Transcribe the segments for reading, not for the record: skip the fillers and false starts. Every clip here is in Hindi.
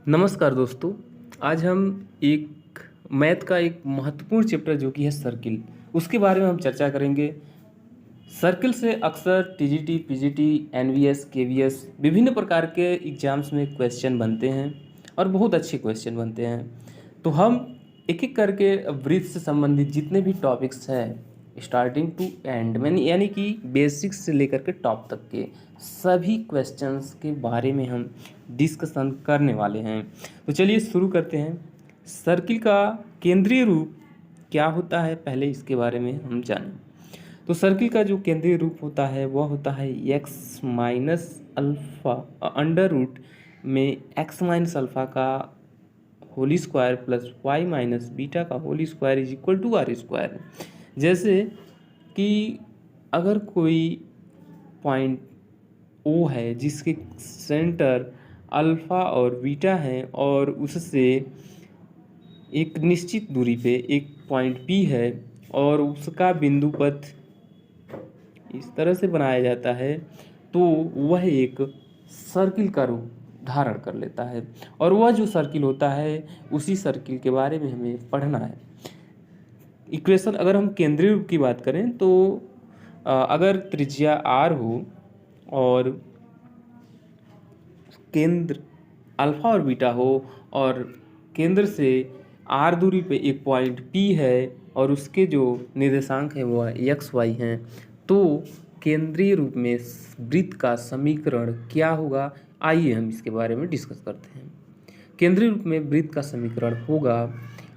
नमस्कार दोस्तों। आज हम एक मैथ का एक महत्वपूर्ण चैप्टर जो कि है सर्किल, उसके बारे में हम चर्चा करेंगे। सर्किल से अक्सर टीजीटी, पीजीटी, एनवीएस, केवीएस विभिन्न प्रकार के एग्जाम्स में क्वेश्चन बनते हैं और बहुत अच्छे क्वेश्चन बनते हैं। तो हम एक एक करके वृत्त से संबंधित जितने भी टॉपिक्स हैं स्टार्टिंग टू एंड मैंने यानी कि बेसिक्स से लेकर के टॉप तक के सभी क्वेश्चंस के बारे में हम डिस्कशन करने वाले हैं। तो चलिए शुरू करते हैं। सर्किल का केंद्रीय रूप क्या होता है, पहले इसके बारे में हम जानें। तो सर्किल का जो केंद्रीय रूप होता है वह होता है X minus alpha under root में एक्स माइनस अल्फ़ा का whole square plus Y minus beta का whole square is equal to R square. जैसे कि अगर कोई पॉइंट ओ है जिसके सेंटर अल्फ़ा और बीटा है और उससे एक निश्चित दूरी पे एक पॉइंट पी है और उसका बिंदु पथ इस तरह से बनाया जाता है तो वह एक सर्किल का रूप धारण कर लेता है। और वह जो सर्किल होता है उसी सर्किल के बारे में हमें पढ़ना है। इक्वेशन अगर हम केंद्रीय रूप की बात करें तो अगर त्रिज्या आर हो और केंद्र अल्फ़ा और बीटा हो और केंद्र से आर दूरी पे एक पॉइंट पी है और उसके जो निर्देशांक हैं वो एक्स वाई हैं, तो केंद्रीय रूप में वृत्त का समीकरण क्या होगा, आइए हम इसके बारे में डिस्कस करते हैं। केंद्रीय रूप में वृत्त का समीकरण होगा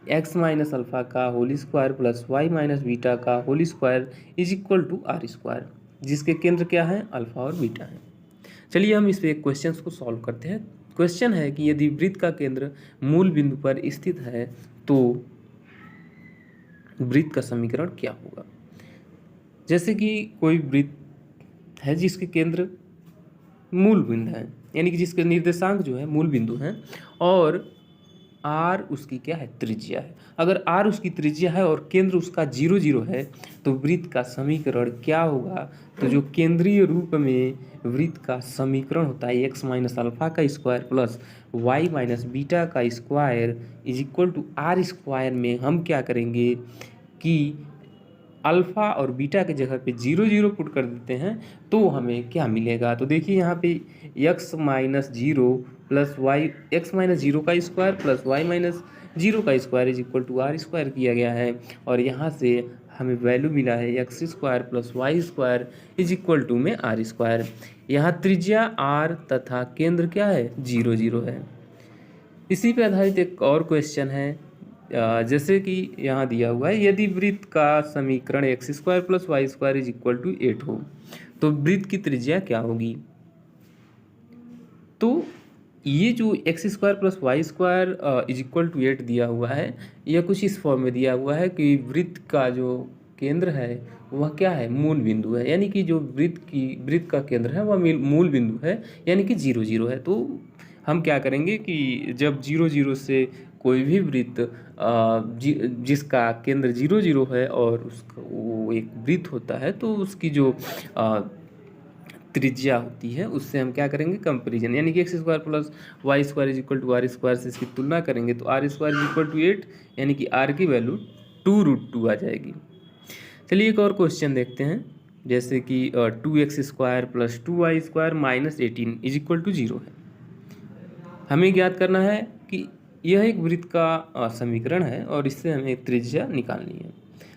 एक्स माइनस अल्फ़ा का whole square plus Y minus beta का whole square is equal to R square, जिसके केंद्र क्या है, अल्फ़ा और बीटा है। चलिए हम इस पे क्वेश्चन को सॉल्व करते हैं। क्वेश्चन है कि यदि वृत्त का केंद्र मूल बिंदु पर स्थित है तो वृत्त का समीकरण क्या होगा। जैसे कि कोई वृत्त है जिसके केंद्र मूल बिंदु है, यानी कि जिसके निर्देशांक जो है मूल बिंदु हैं और आर उसकी क्या है, त्रिज्या है। अगर आर उसकी त्रिज्या है और केंद्र उसका 0 0 है तो वृत्त का समीकरण क्या होगा। तो जो केंद्रीय रूप में वृत्त का समीकरण होता है एक्स माइनस अल्फ़ा का square plus Y minus beta का square is equal to R square में हम क्या करेंगे कि अल्फ़ा और बीटा के जगह पे 0 0 पुट कर देते हैं तो हमें क्या मिलेगा। तो देखिए यहाँ पे x minus zero plus Y X minus zero का square plus Y minus zero का square is equal to R square किया गया है और यहाँ से हमें वैल्यू मिला है X square plus Y square is equal to में आर स्क्वायर। यहाँ त्रिज्या आर तथा केंद्र क्या है, 0 0 है। इसी पे आधारित एक और क्वेश्चन है जैसे कि यहाँ दिया हुआ है यदि वृत्त का समीकरण X square plus Y square is equal to 8 हो तो वृत्त की त्रिज्या क्या होगी। तो ये जो X square plus Y square is equal to 8 दिया हुआ है, यह कुछ इस फॉर्म में दिया हुआ है कि वृत्त का जो केंद्र है वह क्या है, मूल बिंदु है। यानी कि जो वृत्त का केंद्र है वह मूल बिंदु है, यानी कि 0 0 है। तो हम क्या करेंगे कि जब 0 0 से कोई भी वृत्त जिसका केंद्र 0 0 है और उसका वो एक वृत्त होता है तो उसकी जो त्रिज्या होती है उससे हम क्या करेंगे, कंपेरिजन, यानी कि X square plus Y square is equal to R square से इसकी तुलना करेंगे तो R square is equal to 8, यानी कि आर की वैल्यू 2√2 आ जाएगी। चलिए एक और क्वेश्चन देखते हैं जैसे कि 2x square plus 2y square minus 18 is equal to 0 है। हमें ज्ञात करना है कि यह एक वृत्त का समीकरण है और इससे हमें त्रिज्या निकालनी है।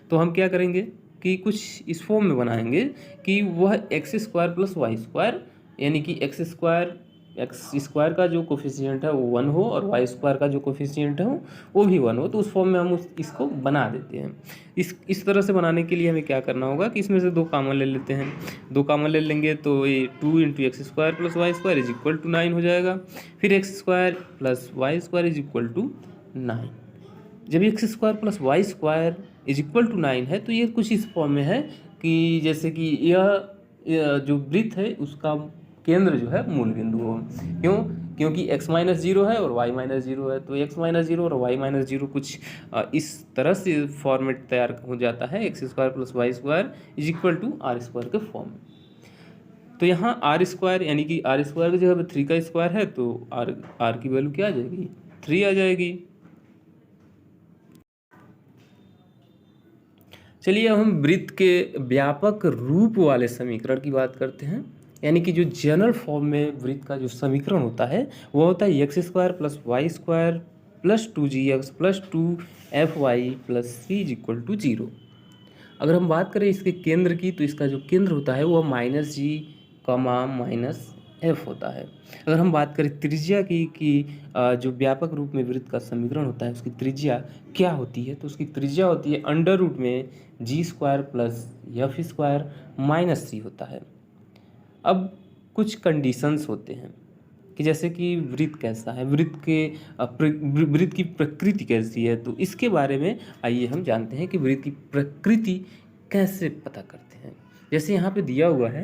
तो हम क्या करेंगे कि कुछ इस फॉर्म में बनाएंगे कि वह X square plus Y square, यानी कि एक्स स्क्वायर का जो कोफिशिएंट है वो 1 हो और वाई स्क्वायर का जो कोफिशिएंट है वो भी 1 हो। तो उस फॉर्म में हम इसको बना देते हैं। इस तरह से बनाने के लिए हमें क्या करना होगा कि इसमें से 2 कॉमन ले लेते हैं। 2 कॉमन ले लेंगे तो ये 2 into X square plus Y square is equal to 9 हो जाएगा। फिर X square plus Y square is equal to 9। जब X square plus Y square is equal to 9 है तो ये कुछ इस फॉर्म में है कि जैसे कि यह जो वृत्त है उसका केंद्र जो है मूल बिंदु हो। क्योंकि x माइनस जीरो है और y माइनस जीरो है, तो x माइनस जीरो और y माइनस जीरो कुछ इस तरह से फॉर्मेट तैयार हो जाता है X square plus Y square is equal to R square के फॉर्म में। तो यहाँ आर स्क्वायर यानी कि आर स्क्वायर की जगह पे 3 का स्क्वायर है तो आर की वैल्यू क्या आ जाएगी, 3 आ जाएगी। चलिए अब हम वृत्त के व्यापक रूप वाले समीकरण की बात करते हैं, यानी कि जो जनरल फॉर्म में वृत्त का जो समीकरण होता है वो होता है X square plus Y square plus 2gx plus 2fy plus C is equal to 0। अगर हम बात करें इसके केंद्र की तो इसका जो केंद्र होता है वो -g, माइनस एफ होता है। अगर हम बात करें त्रिज्या की कि जो व्यापक रूप में वृत्त का समीकरण होता है उसकी त्रिज्या क्या होती है, तो उसकी त्रिज्या होती है अंडर रूट में G square plus F square minus C होता है। अब कुछ कंडीशंस होते हैं कि जैसे कि वृत्त कैसा है, वृत्त की प्रकृति कैसी है, तो इसके बारे में आइए हम जानते हैं कि वृत्त की प्रकृति कैसे पता करते हैं। जैसे यहाँ पे दिया हुआ है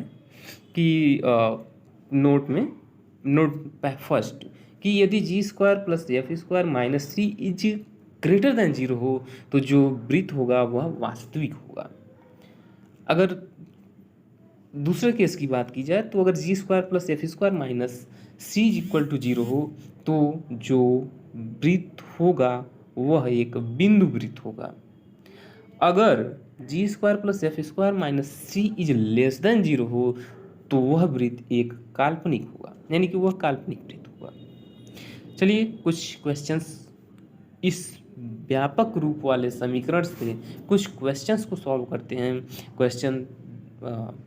कि नोट फर्स्ट कि यदि G square plus F square minus C is greater than 0 हो तो जो वृत्त होगा वह वास्तविक होगा। अगर दूसरे केस की बात की जाए तो अगर G square plus F square minus C is equal to 0 हो तो जो वृत्त होगा वह एक बिंदु वृत्त होगा। अगर G square plus F square minus C is less than 0 हो तो वह वृत्त एक काल्पनिक होगा, यानी कि वह काल्पनिक वृत्त होगा। चलिए कुछ क्वेश्चंस इस व्यापक रूप वाले समीकरण से कुछ क्वेश्चंस को सॉल्व करते हैं। क्वेश्चन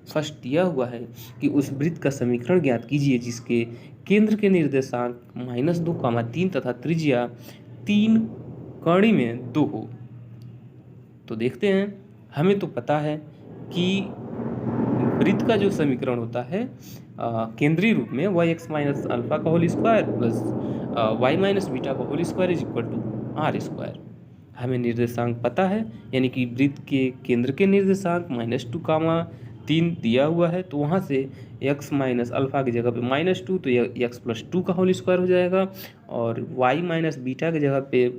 फर्स्ट दिया हुआ है कि उस वृत्त का समीकरण ज्ञात कीजिए जिसके केंद्र के निर्देशांक -2, 3 तथा त्रिज्या 3 कड़ी में 2 हो। तो देखते हैं, हमें तो पता है कि वृत्त का जो समीकरण होता है केंद्रीय रूप में वह x माइनस अल्फा का whole square plus y minus beta का whole square is equal to R square. हमें निर्देशांक पता है, यानी कि वृत्त के केंद्र के निर्देशांक -2, 3 दिया हुआ है, तो वहाँ से x माइनस अल्फा की जगह पे -2 तो x प्लस 2 का होल स्क्वायर हो जाएगा, और y माइनस बीटा की जगह पे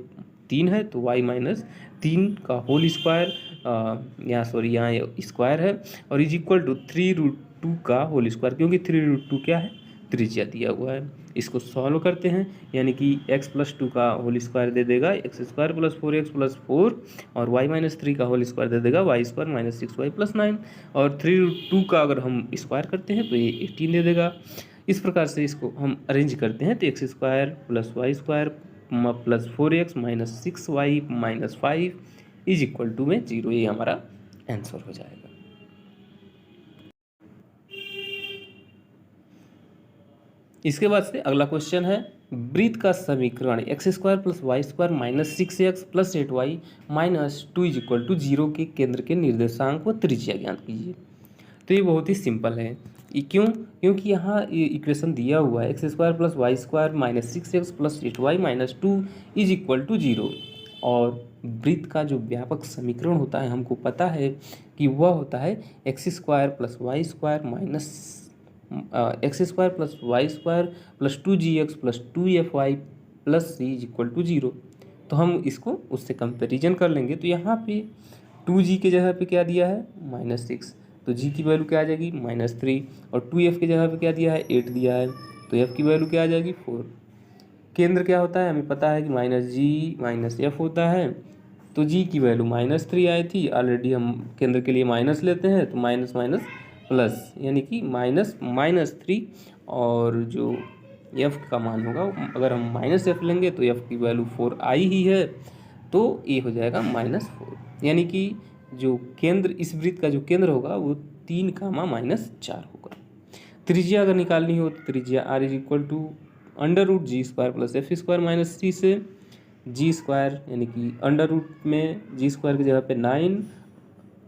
3 है तो y माइनस 3 का होल स्क्वायर यहाँ स्क्वायर है, और इज इक्वल टू 3√2 का होल स्क्वायर, क्योंकि 3√2 क्या है, त्रिज्या दिया हुआ है। इसको सॉल्व करते हैं, यानी कि x प्लस 2 का होल स्क्वायर दे देगा x square plus 4x plus 4, और y माइनस 3 का होल स्क्वायर दे देगा y square minus 6y plus 9, और 3√2 का अगर हम स्क्वायर करते हैं तो ये 18 दे देगा। इस प्रकार से इसको हम अरेंज करते हैं तो X square plus Y square plus 4x minus 6y minus 5 is equal to में 0, ये हमारा आंसर हो जाएगा। इसके बाद से अगला क्वेश्चन है वृत्त का समीकरण X square plus Y square minus 6x plus 8y minus 2 is equal to 0 के केंद्र के निर्देशांक व त्रिज्या ज्ञात कीजिए। तो ये बहुत ही सिंपल है। क्योंकि यहाँ ये इक्वेशन दिया हुआ है X square plus Y square minus 6x plus 8y minus 2 is equal to 0, और वृत्त का जो व्यापक समीकरण होता है हमको पता है कि वह होता है X square plus Y square minus X square plus Y square plus 2gx plus 2fy plus C is equal to 0। तो हम इसको उससे कंपेरिजन कर लेंगे, तो यहाँ पे 2g के जगह पे क्या दिया है -6, तो g की वैल्यू क्या आ जाएगी -3, और 2f की जगह पे क्या दिया है 8 दिया है, तो f की वैल्यू क्या आ जाएगी 4। केंद्र क्या होता है हमें पता है कि -g माइनस f होता है, तो g की वैल्यू -3 आई थी, ऑलरेडी हम केंद्र के लिए माइनस लेते हैं तो माइनस माइनस प्लस, यानी कि -3, और जो f का मान होगा अगर हम -f लेंगे तो f की वैल्यू 4 आई ही है, तो ये हो जाएगा -4, यानी कि जो केंद्र इस वृत्त का जो केंद्र होगा वो 3, -4 होगा। त्रिज्या अगर निकालनी हो तो त्रिज्या r is equal to under root G square plus F square minus 3 से जी स्क्वायर, यानी कि अंडर रूट में जी स्क्वायर की जगह पे 9,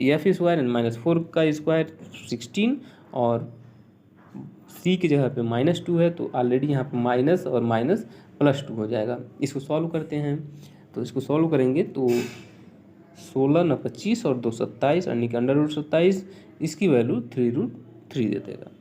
एफ स्क्वायर -4 का स्क्वायर 16, और सी की जगह पे -2 है, तो ऑलरेडी यहाँ पे माइनस और माइनस प्लस 2 हो जाएगा। इसको सॉल्व करते हैं, तो इसको सॉल्व करेंगे तो 16 × 25 और 2 27, यानी कि अंडर रूट 27, इसकी वैल्यू 3√3 दे देगा।